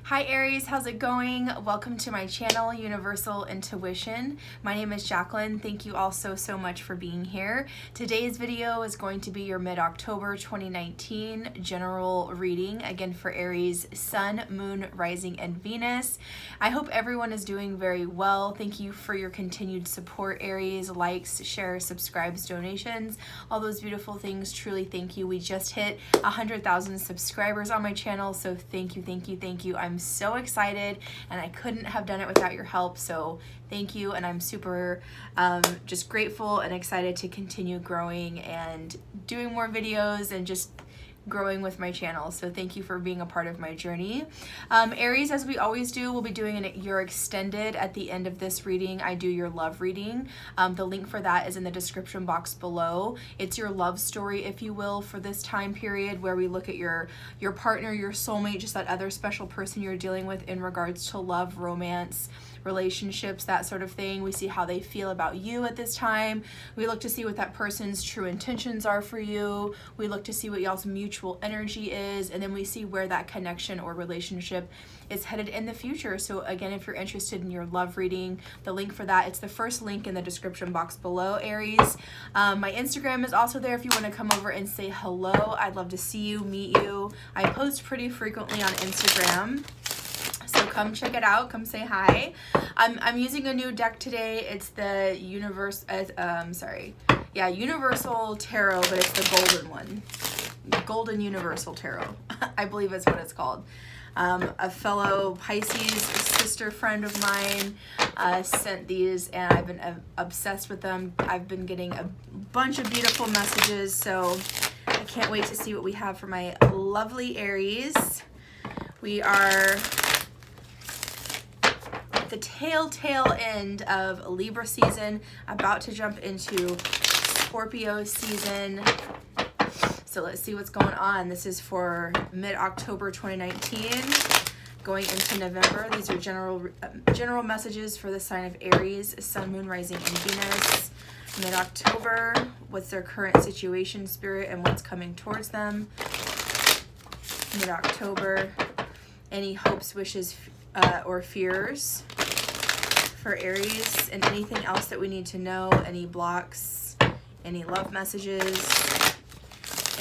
Hi Aries, how's it going? Welcome to my channel, Universal Intuition. My name is Jacqueline. Thank you all so much for being here. Today's video is going to be your mid-October 2019 general reading, again for Aries, Sun, Moon, Rising, and Venus. I hope everyone is doing very well. Thank you for your continued support, Aries, likes, shares, subscribes, donations, all those beautiful things. Truly thank you. We just hit 100,000 subscribers on my channel, so thank you. I'm so excited and I couldn't have done it without your help, so thank you. And I'm super just grateful and excited to continue growing and doing more videos and just growing with my channel. So thank you for being a part of my journey. Aries, as we always do, we'll be doing your extended at the end of this reading. I do your love reading. The link for that is in the description box below. It's your love story, if you will, for this time period where we look at your partner, your soulmate, just that other special person you're dealing with in regards to love, romance, relationships, that sort of thing. We see how they feel about you at this time. We look to see what that person's true intentions are for you. We look to see what y'all's mutual energy is, and then we see where that connection or relationship is headed in the future. So again, if you're interested in your love reading, the link for that, it's the first link in the description box below, Aries. My Instagram is also there if you want to come over and say hello. I'd love to see you, meet you. I post pretty frequently on Instagram, so come check it out, come say hi. I'm using a new deck today. It's the Universal Tarot, but it's the golden one. Golden Universal Tarot, I believe is what it's called. A fellow Pisces sister friend of mine sent these, and I've been obsessed with them. I've been getting a bunch of beautiful messages, so I can't wait to see what we have for my lovely Aries. We are the tail end of Libra season, about to jump into Scorpio season. So let's see what's going on. This is for mid-October 2019, going into November. These are general messages for the sign of Aries, Sun, Moon, Rising, and Venus. Mid-October, what's their current situation, spirit, and what's coming towards them. Mid-October, any hopes, wishes, or fears for Aries, and anything else that we need to know, any blocks, any love messages,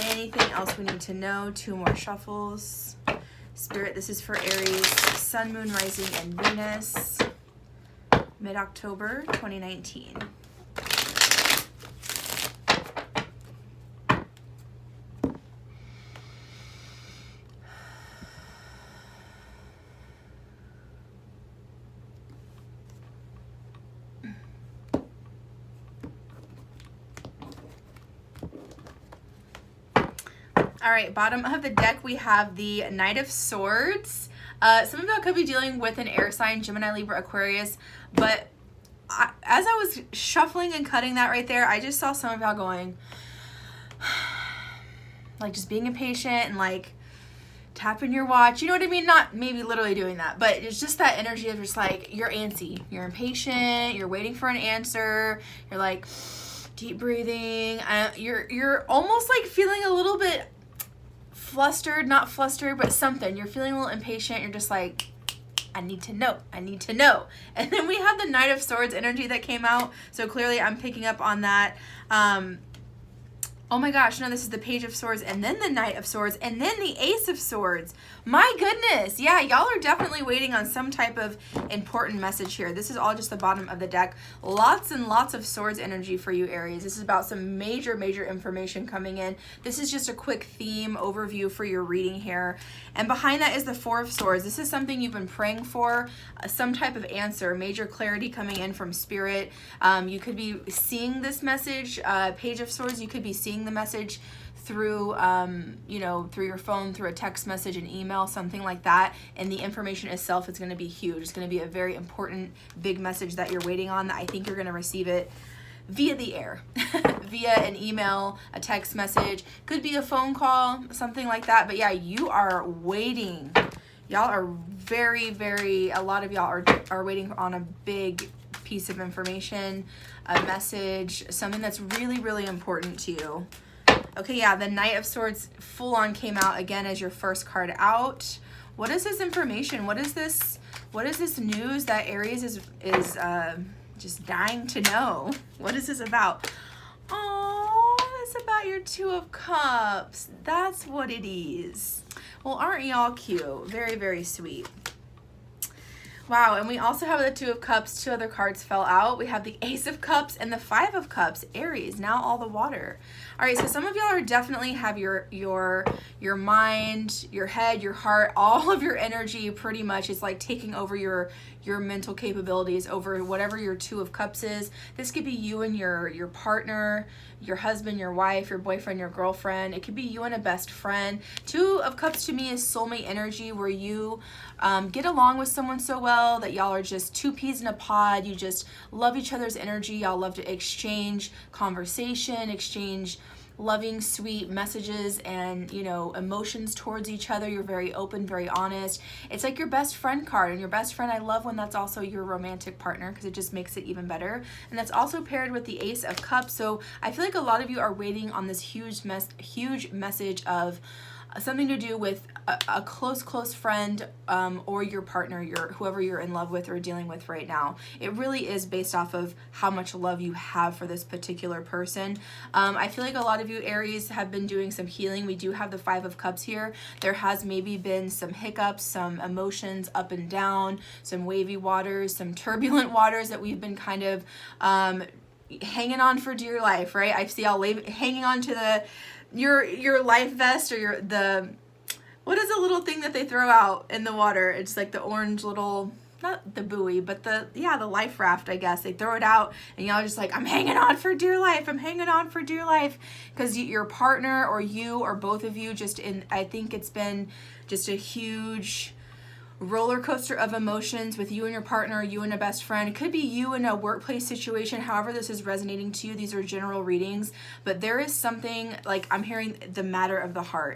anything else we need to know. 2 more shuffles. Spirit, this is for Aries, Sun, Moon, Rising, and Venus, mid-October 2019. All right, bottom of the deck, we have the Knight of Swords. Some of y'all could be dealing with an air sign, Gemini, Libra, Aquarius, but as I was shuffling and cutting that right there, I just saw some of y'all going, like just being impatient and like tapping your watch. You know what I mean? Not maybe literally doing that, but it's just that energy of just like, you're antsy, you're impatient, you're waiting for an answer, you're like deep breathing. You're almost like feeling a little bit flustered, not flustered, but something. You're feeling a little impatient. You're just like, I need to know. And then we have the Knight of Swords energy that came out. So clearly I'm picking up on that. Oh my gosh, no, this is the Page of Swords, and then the Knight of Swords, and then the Ace of Swords. My goodness. Yeah, y'all are definitely waiting on some type of important message here. This is all just the bottom of the deck. Lots and lots of swords energy for you, Aries. This is about some major information coming in. This is just a quick theme overview for your reading here. And behind that is the Four of Swords. This is something you've been praying for, some type of answer, major clarity coming in from Spirit. You could be seeing this message, Page of Swords. You could be seeing the message through through your phone, through a text message, an email, something like that, and the information itself is going to be huge. It's going to be a very important big message that you're waiting on, that I think you're going to receive it via the air, via an email, a text message, could be a phone call, something like that. But yeah, you are waiting. Y'all are a lot of y'all are waiting on a big piece of information, a message, something that's really important to you. Okay, yeah, the Knight of Swords full on came out again as your first card out. What is this information? What is this news that Aries is just dying to know? What is this about? Oh, it's about your Two of Cups. That's what it is. Well, aren't y'all cute? Very, very sweet. Wow, and we also have the Two of Cups. Two other cards fell out. We have the Ace of Cups and the Five of Cups. Aries, now all the water. All right, so some of y'all are definitely have your mind, your head, your heart, all of your energy pretty much is like taking over your mental capabilities over whatever your Two of Cups is. This could be you and your partner, your husband, your wife, your boyfriend, your girlfriend. It could be you and a best friend. Two of Cups to me is soulmate energy, where you get along with someone so well that y'all are just two peas in a pod. You just love each other's energy. Y'all love to exchange conversation, exchange loving, sweet messages and, you know, emotions towards each other. You're very open, very honest. It's like your best friend card, and your best friend, I love when that's also your romantic partner, because it just makes it even better. And that's also paired with the Ace of Cups. So I feel like a lot of you are waiting on this huge message of something to do with a close friend, or your partner, whoever you're in love with or dealing with right now. It really is based off of how much love you have for this particular person. I feel like a lot of you Aries have been doing some healing. We do have the Five of Cups here. There has maybe been some hiccups, some emotions up and down, some wavy waters, some turbulent waters that we've been kind of hanging on for dear life, right? I see y'all hanging on to your life vest, or what is the little thing that they throw out in the water? It's like the orange little, not the buoy, but the life raft, I guess. They throw it out and y'all just like, I'm hanging on for dear life. I'm hanging on for dear life. Because your partner or you or both of you I think it's been just a huge roller coaster of emotions with you and your partner, you and a best friend. It could be you in a workplace situation. However this is resonating to you, these are general readings, but there is something like I'm hearing the matter of the heart.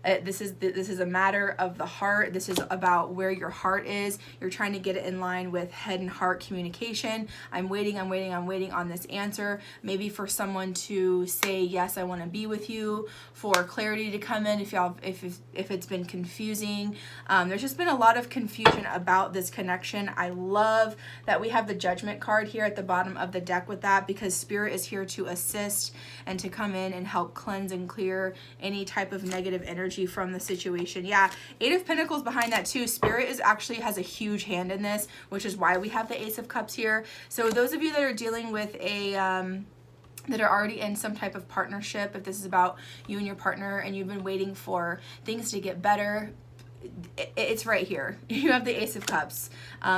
This is a matter of the heart. This is about where your heart is. You're trying to get it in line with head and heart communication. I'm waiting on this answer. Maybe for someone to say, yes, I want to be with you, for clarity to come in if it's been confusing. There's just been a lot of confusion about this connection. I love that we have the Judgment card here at the bottom of the deck with that, because Spirit is here to assist and to come in and help cleanse and clear any type of negative energy from the situation. Yeah, Eight of Pentacles behind that too. Spirit has a huge hand in this, which is why we have the Ace of Cups here. So those of you that are dealing with that are already in some type of partnership, if this is about you and your partner and you've been waiting for things to get better, it's right here. You have the Ace of Cups.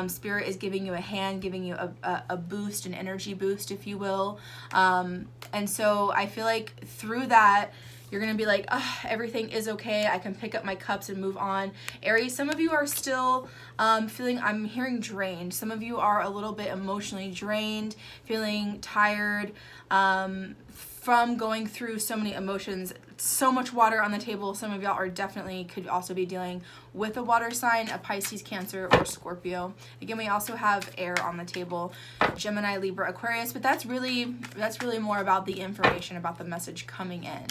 Spirit is giving you a hand, giving you a boost, an energy boost, if you will. And so I feel like through that, you're going to be like, oh, everything is okay. I can pick up my cups and move on. Aries, some of you are still feeling, I'm hearing drained. Some of you are a little bit emotionally drained, feeling tired from going through so many emotions. So much water on the table. Some of y'all could also be dealing with a water sign, a Pisces, Cancer, or Scorpio. Again, we also have air on the table, Gemini, Libra, Aquarius, but that's really more about the information, about the message coming in,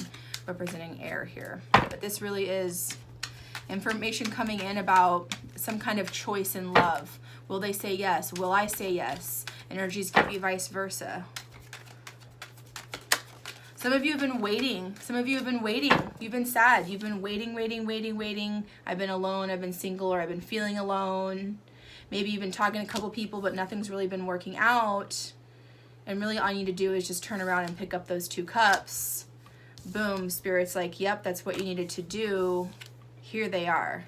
representing air here. But this really is information coming in about some kind of choice in love. Will they say yes? Will I say yes? Energies give you vice versa. Some of you have been waiting. You've been sad. You've been waiting. I've been alone. I've been single, or I've been feeling alone. Maybe you've been talking to a couple people, but nothing's really been working out. And really all you need to do is just turn around and pick up those two cups. Boom, Spirit's like, yep, that's what you needed to do. Here they are.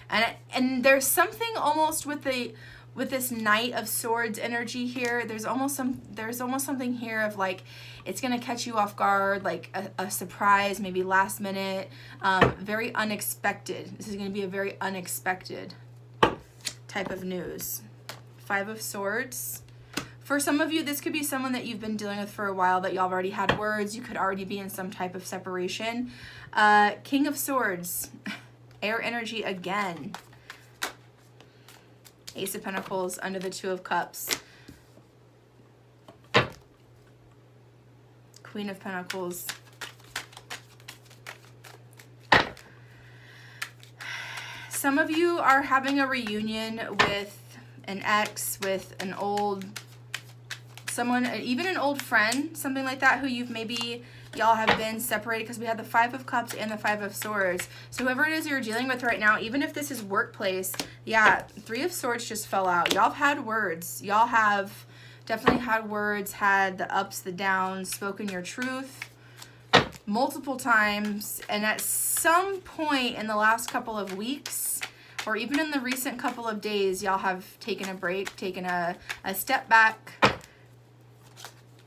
And there's something almost with this Knight of Swords energy here. There's almost something here of like, it's gonna catch you off guard, like a surprise, maybe last minute, very unexpected. This is gonna be a very unexpected type of news. Five of Swords. For some of you, this could be someone that you've been dealing with for a while, that y'all already had words. You could already be in some type of separation. King of Swords, air energy again. Ace of Pentacles under the Two of Cups. Queen of some of you are having a reunion with an ex, with an old, someone, even an old friend, something like that, who you've maybe, y'all have been separated, because we have the Five of Cups and the Five of Swords. So whoever it is you're dealing with right now, even if this is workplace, yeah, Three of Swords just fell out. Y'all have had words. Y'all have definitely had words, had the ups, the downs, spoken your truth multiple times. And at some point in the last couple of weeks, or even in the recent couple of days, y'all have taken a break, taken a step back.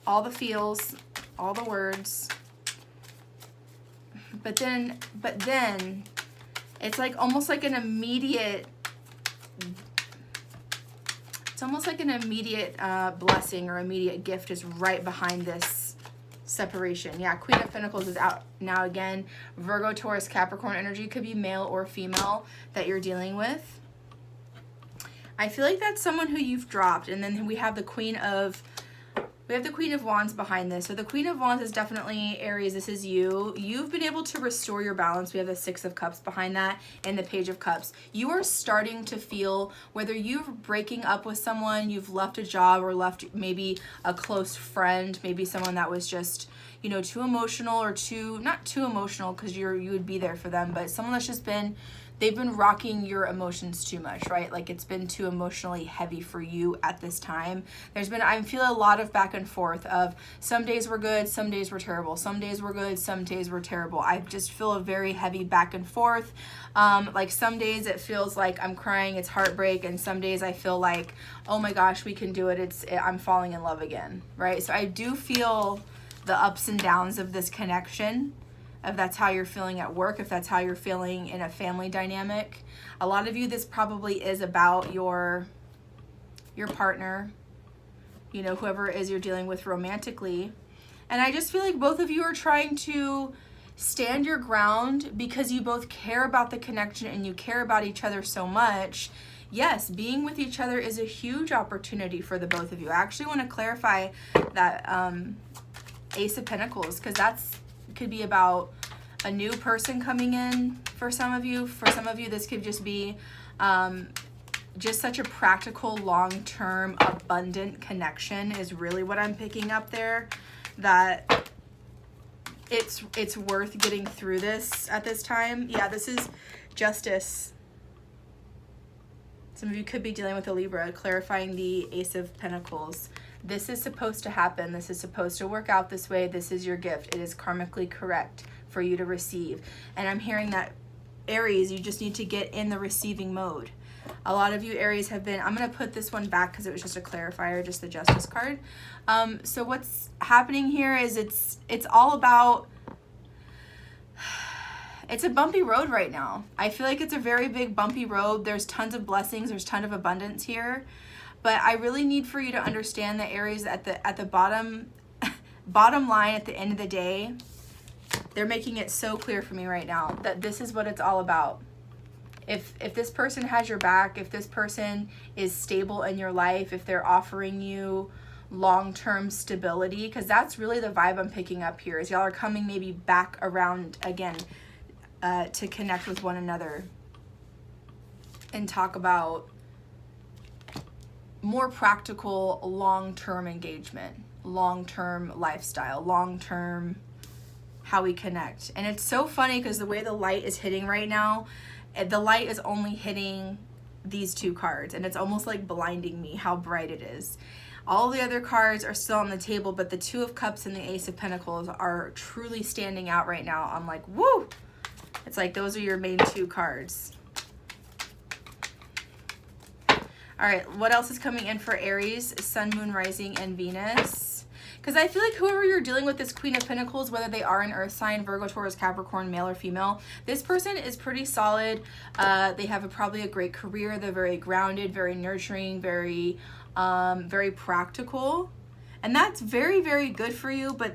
All the feels, all the words. But then it's like almost like an immediate, it's almost like an immediate blessing or immediate gift is right behind this separation. Yeah, Queen of Pentacles is out now again. Virgo, Taurus, Capricorn energy could be male or female that you're dealing with. I feel like that's someone who you've dropped. And then we have the Queen of Wands behind this. So the Queen of Wands is definitely Aries. This is you. You've been able to restore your balance. We have the Six of Cups behind that and the Page of Cups. You are starting to feel, whether you're breaking up with someone, you've left a job, or left maybe a close friend, maybe someone that was just, you know, too emotional, or not too emotional because you would be there for them, but someone that's just been, they've been rocking your emotions too much, right? Like it's been too emotionally heavy for you at this time. I feel a lot of back and forth of some days were good, some days were terrible. Some days were good, some days were terrible. I just feel a very heavy back and forth. Like some days it feels like I'm crying, it's heartbreak. And some days I feel like, oh my gosh, we can do it. I'm falling in love again, right? So I do feel the ups and downs of this connection. If that's how you're feeling at work, if that's how you're feeling in a family dynamic. A lot of you, this probably is about your partner, you know, whoever it is you're dealing with romantically. And I just feel like both of you are trying to stand your ground because you both care about the connection and you care about each other so much. Yes, being with each other is a huge opportunity for the both of you. I actually want to clarify that Ace of Pentacles, because could be about a new person coming in for some of you. For some of you, this could just be just such a practical, long-term, abundant connection is really what I'm picking up there. That it's worth getting through this at this time. Yeah, this is Justice. Some of you could be dealing with a Libra, clarifying the Ace of Pentacles. This is supposed to happen. This is supposed to work out this way. This is your gift. It is karmically correct for you to receive. And I'm hearing that, Aries, you just need to get in the receiving mode. A lot of you Aries have been, I'm going to put this one back because it was just a clarifier, just the Justice card. So what's happening here is it's all about, it's a bumpy road right now. I feel like it's a very big bumpy road. There's tons of blessings. There's tons of abundance here. But I really need for you to understand that Aries at the bottom line, at the end of the day, they're making it so clear for me right now that this is what it's all about. If this person has your back, if this person is stable in your life, if they're offering you long-term stability, because that's really the vibe I'm picking up here, is y'all are coming maybe back around again to connect with one another and talk about more practical, long-term engagement, long-term lifestyle, long-term how we connect. And it's so funny because the way the light is hitting right now, the light is only hitting these two cards, and it's almost like blinding me how bright it is. All the other cards are still on the table, but the Two of Cups and the Ace of Pentacles are truly standing out right now. I'm like, woo! It's like those are your main two cards. All right, what else is coming in for Aries? Sun, Moon, Rising, and Venus. Because I feel like whoever you're dealing with, this Queen of Pentacles, whether they are an earth sign, Virgo, Taurus, Capricorn, male or female, this person is pretty solid. They have probably a great career. They're very grounded, very nurturing, very practical. And that's very, very good for you. But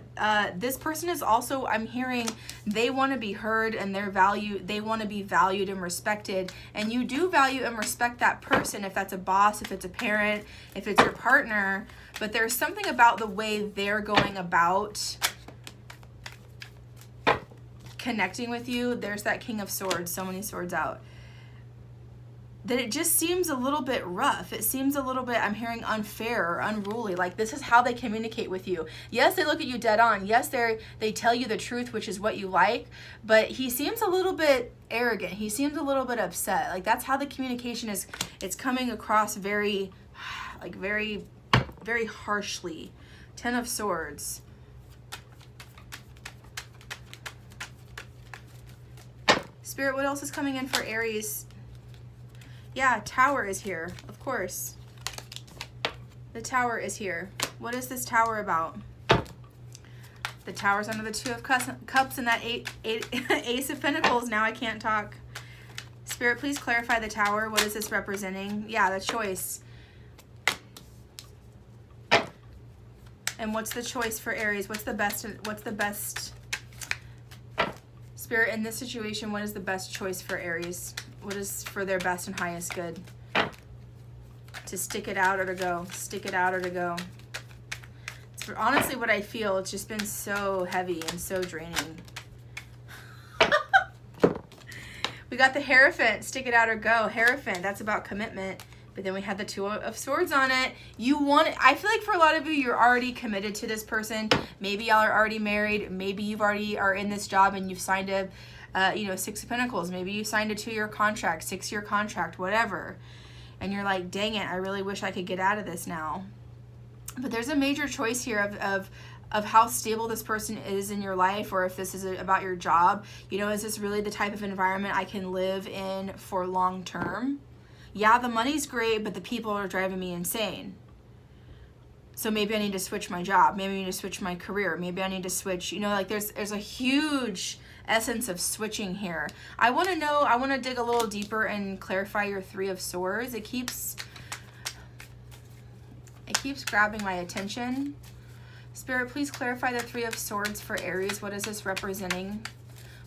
this person is also, I'm hearing, they want to be heard and they want to be valued and respected. And you do value and respect that person, if that's a boss, if it's a parent, if it's your partner. But there's something about the way they're going about connecting with you. There's that King of Swords, so many swords out. that it just seems a little bit rough. It seems a little bit, I'm hearing unfair or unruly. Like this is how they communicate with you. Yes, they look at you dead on. Yes, they tell you the truth, which is what you like, but he seems a little bit arrogant. He seems a little bit upset. Like that's how the communication is. It's coming across very, like very, very harshly. 10 of Swords. Spirit, what else is coming in for Aries? Yeah, Tower is here, of course. The Tower is here. What is this Tower about? The Tower's under the Two of Cups and that Ace of Pentacles. Now I can't talk. Spirit, please clarify the Tower. What is this representing? Yeah, the choice. And what's the choice for Aries? What's the best? Spirit, in this situation, what is the best choice for Aries? What is for their best and highest good? To stick it out or to go? Stick it out or to go? It's honestly what I feel. It's just been so heavy and so draining. We got the Hierophant. Stick it out or go. Hierophant, that's about commitment. But then we had the Two of Swords on it. You want it. I feel like for a lot of you, you're already committed to this person. Maybe y'all are already married. Maybe you've already are in this job and you've signed a Six of Pentacles. Maybe you signed a 2-year contract, 6-year contract, whatever. And you're like, dang it, I really wish I could get out of this now. But there's a major choice here of how stable this person is in your life, or if this is about your job. You know, is this really the type of environment I can live in for long term? Yeah, the money's great, but the people are driving me insane. So maybe I need to switch my job. Maybe I need to switch my career. Maybe I need to switch, you know, like there's a huge essence of switching here. I want to know, I want to dig a little deeper and clarify your Three of Swords. It keeps grabbing my attention. Spirit, please clarify the Three of Swords for Aries. What is this representing?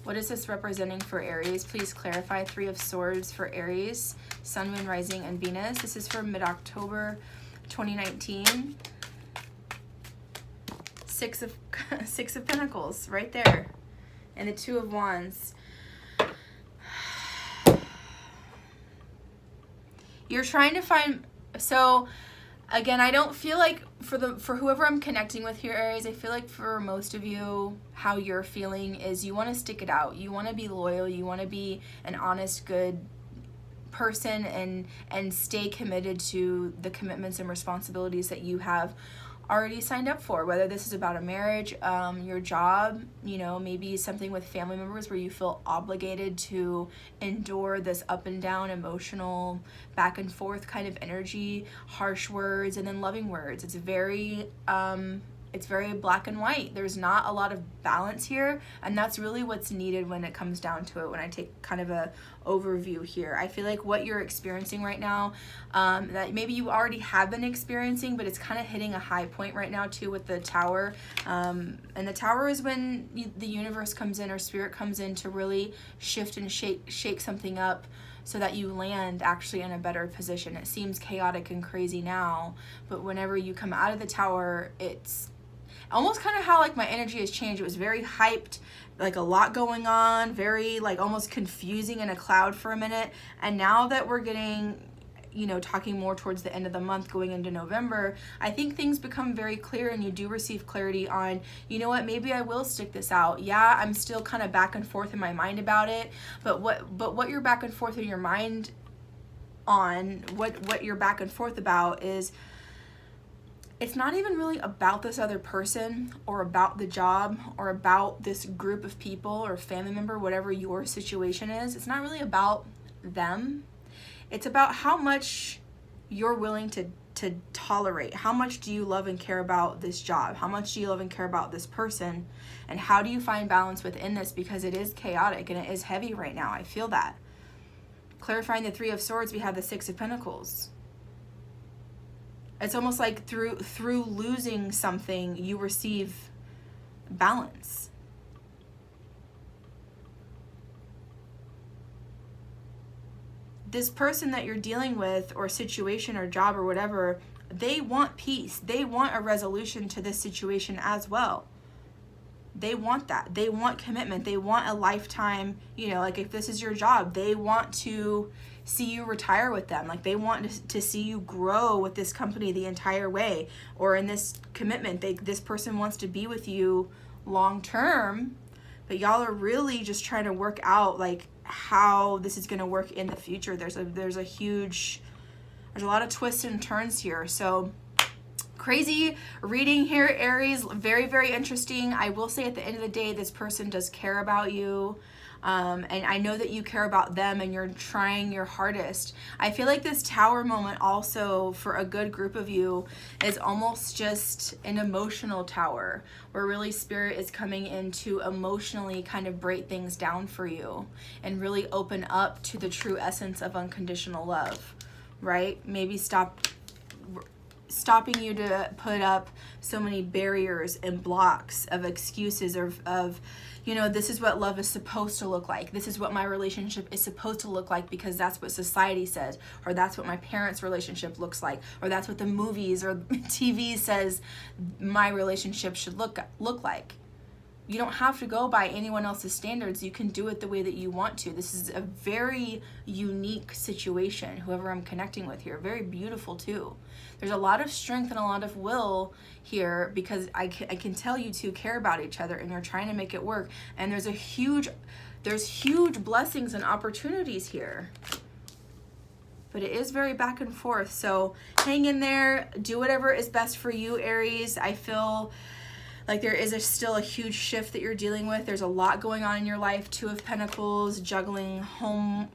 What is this representing for Aries? Please clarify Three of Swords for Aries, Sun, Moon, Rising, and Venus. This is for mid-October 2019. Six of Pentacles right there. And the Two of Wands. You're trying to find, so again, I don't feel like for whoever I'm connecting with here, Aries, I feel like for most of you, how you're feeling is you want to stick it out. You want to be loyal. You want to be an honest, good person and stay committed to the commitments and responsibilities that you have already signed up for, whether this is about a marriage, your job, you know, maybe something with family members where you feel obligated to endure this up and down emotional back and forth kind of energy, harsh words and then loving words. It's very black and white. There's not a lot of balance here, and that's really what's needed when it comes down to it. When I take kind of a overview here, I feel like what you're experiencing right now, that maybe you already have been experiencing, but it's kind of hitting a high point right now too with the Tower. And the Tower is when the universe comes in or spirit comes in to really shift and shake something up, so that you land actually in a better position. It seems chaotic and crazy now, but whenever you come out of the Tower, it's almost kind of how like my energy has changed. It was very hyped, like a lot going on, very like almost confusing in a cloud for a minute. And now that we're getting, you know, talking more towards the end of the month going into November, I think things become very clear and you do receive clarity on, you know what, maybe I will stick this out. Yeah, I'm still kind of back and forth in my mind about it, but what you're back and forth in your mind on, what you're back and forth about is, it's not even really about this other person or about the job or about this group of people or family member, whatever your situation is. It's not really about them. It's about how much you're willing to tolerate. How much do you love and care about this job? How much do you love and care about this person? And how do you find balance within this? Because it is chaotic and it is heavy right now. I feel that. Clarifying the Three of Swords, we have the Six of Pentacles. It's almost like through losing something, you receive balance. This person that you're dealing with, or situation or job or whatever, they want peace. They want a resolution to this situation as well. they want that. They want commitment. They want a lifetime, you know, like if this is your job, they want to see you retire with them. Like they want to see you grow with this company the entire way, or in this commitment, this person wants to be with you long term, but y'all are really just trying to work out like how this is going to work in the future. There's a lot of twists and turns here. So crazy reading here, Aries. Very, very interesting. I will say at the end of the day, this person does care about you. And I know that you care about them and you're trying your hardest. I feel like this Tower moment also for a good group of you is almost just an emotional tower, where really Spirit is coming in to emotionally kind of break things down for you and really open up to the true essence of unconditional love, right? Maybe stopping you to put up so many barriers and blocks of excuses of you know, this is what love is supposed to look like. This is what my relationship is supposed to look like because that's what society says, or that's what my parents' relationship looks like, or that's what the movies or TV says my relationship should look like. You don't have to go by anyone else's standards. You can do it the way that you want to. This is a very unique situation, whoever I'm connecting with here. Very beautiful too. There's a lot of strength and a lot of will here because I can tell you two care about each other and you're trying to make it work. And there's huge blessings and opportunities here. But it is very back and forth. So hang in there. Do whatever is best for you, Aries. I feel like there is still a huge shift that you're dealing with. There's a lot going on in your life. 2 of Pentacles, juggling home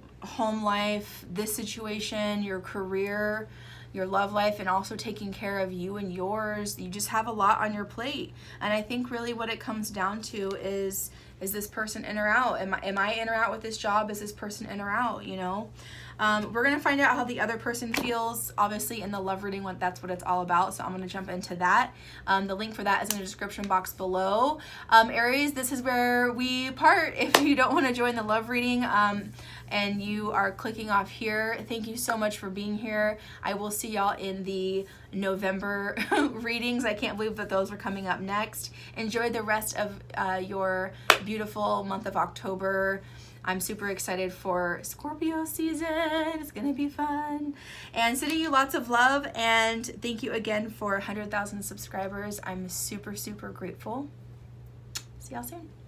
life, this situation, your career, your love life, and also taking care of you and yours. You just have a lot on your plate. And I think really what it comes down to is this person in or out? Am I in or out with this job? Is this person in or out, you know? We're going to find out how the other person feels, obviously, in the love reading. That's what it's all about. So I'm going to jump into that. The link for that is in the description box below. Aries, this is where we part. If you don't want to join the love reading and you are clicking off here, thank you so much for being here. I will see y'all in the November readings. I can't believe that those are coming up next. Enjoy the rest of your beautiful month of October. I'm super excited for Scorpio season. It's gonna be fun. And sending you lots of love, and thank you again for 100,000 subscribers. I'm super, super grateful. See y'all soon.